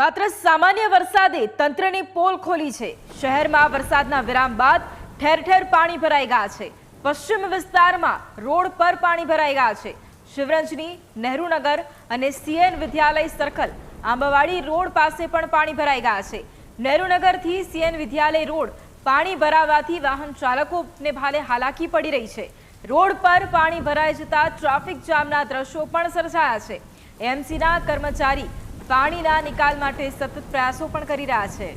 માત્ર સામાન્ય વરસાદે તંત્રની પોલ ખોલી છે। શહેરમાં વરસાદના વિરામ બાદ ઠેર ઠેર પાણી ભરાઈ ગયા છે। પશ્ચિમ વિસ્તારમાં રોડ પર પાણી ભરાઈ ગયા છે। શિવરંજની, નહેરુનગર અને સીએન વિદ્યાલય સર્કલ આંબાવાડી રોડ પાસે પણ પાણી ભરાઈ ગયા છે। નહેરુનગરથી સીએન વિદ્યાલય રોડ પાણી ભરાવાથી વાહન ચાલકોને ભારે હાલાકી પડી રહી છે। રોડ પર પાણી ભરાઈ જતા ટ્રાફિક જામના દ્રશ્યો પણ સર્જાયા છે। એએમસીના કર્મચારી પાણીના નિકાલ માટે સતત પ્રયાસો પણ કરી રહ્યા છે।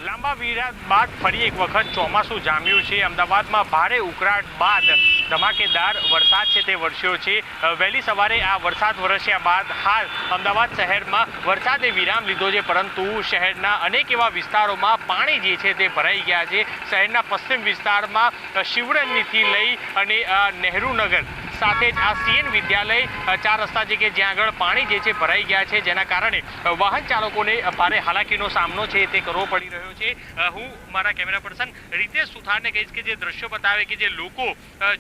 લાંબા વિરામ બાદ ફરી એક વખત ચોમાસું જામ્યું છે। અમદાવાદમાં ભારે ઉકળાટ બાદ ધમાકેદાર વરસાદ છે તે વરસ્યો છે। વહેલી સવારે આ વરસાદ વરસ્યા બાદ હાલ અમદાવાદ શહેરમાં વરસાદે વિરામ લીધો છે, પરંતુ શહેરના અનેક એવા વિસ્તારોમાં પાણી જે છે તે ભરાઈ ગયા છે। શહેરના પશ્ચિમ વિસ્તારમાં શિવરંજનીથી લઈ અને નહેરુનગર સાથે જ આ સીએન વિદ્યાલય ચાર રસ્તા છે કે જ્યાં આગળ પાણી જે છે ભરાઈ ગયા છે, જેના કારણે વાહન ચાલકોને ભારે હાલાકીનો સામનો છે તે કરવો પડી રહ્યો છે। હું મારા કેમેરા પર્સન રીતેશ સુથારને કહીશ કે જે દ્રશ્યો બતાવે કે જે લોકો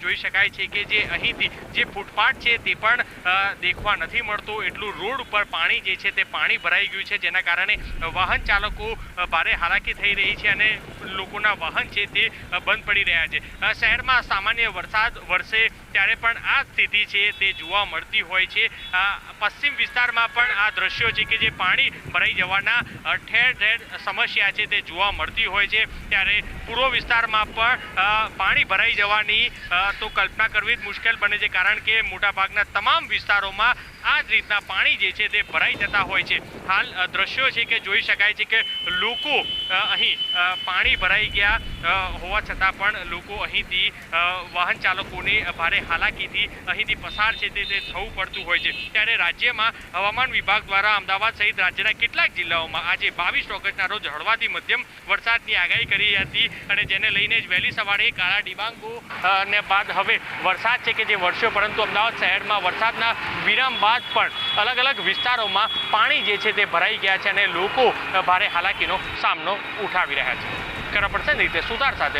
જોઈ શકાય છે કે જે અહીંથી જે ફૂટપાથ છે તે પણ દેખવા નથી મળતો, એટલું રોડ ઉપર પાણી જે છે તે પાણી ભરાઈ ગયું છે, જેના કારણે વાહન ચાલકો ભારે હાલાકી થઈ રહી છે અને લોકોના વાહન છે તે બંધ પડી રહ્યા છે। શહેરમાં સામાન્ય વરસાદ વરસે ત્યારે પણ આ સ્થિતિ છે તે જોવા મળતી હોય છે। પશ્ચિમ વિસ્તારમાં પણ આ દ્રશ્યો છે કે જે પાણી ભરાઈ જવાના ઠેર ઠેર સમસ્યા છે તે જોવા મળતી હોય છે, ત્યારે પૂર્વ વિસ્તારમાં પણ પાણી ભરાઈ જવાની તો કલ્પના કરવી જ મુશ્કેલ બને છે, કારણ કે મોટાભાગના તમામ વિસ્તારોમાં આ જ રીતના પાણી જે છે તે ભરાઈ જતા હોય છે। હાલ દ્રશ્યો છે કે જોઈ શકાય છે કે લોકો અહીં પાણી ભરાઈ ગયા હોવા છતાં પણ લોકો અહીંથી વાહન ચાલકોને ભારે હાલાકીથી અહીંથી પસાર છે તે થવું પડતું હોય છે। ત્યારે રાજ્યમાં હવામાન વિભાગ દ્વારા અમદાવાદ સહિત રાજ્યના કેટલાક જિલ્લાઓમાં આજે 22 ઓગસ્ટના રોજ હળવાથી મધ્યમ વરસાદની આગાહી કરી હતી, અને જેને લઈને જ વહેલી સવારે કાળા ડિબાંગો ને બાદ હવે વરસાદ છે કે જે વરસ્યો, પરંતુ અમદાવાદ શહેરમાં વરસાદના વિરામ બાદ પણ અલગ અલગ વિસ્તારોમાં પાણી જે છે તે ભરાઈ ગયા છે અને લોકો ભારે હાલાકીનો સામનો ઉઠાવી રહ્યા છે। કેમેરા પર્સન રીતે સુતાર સાથે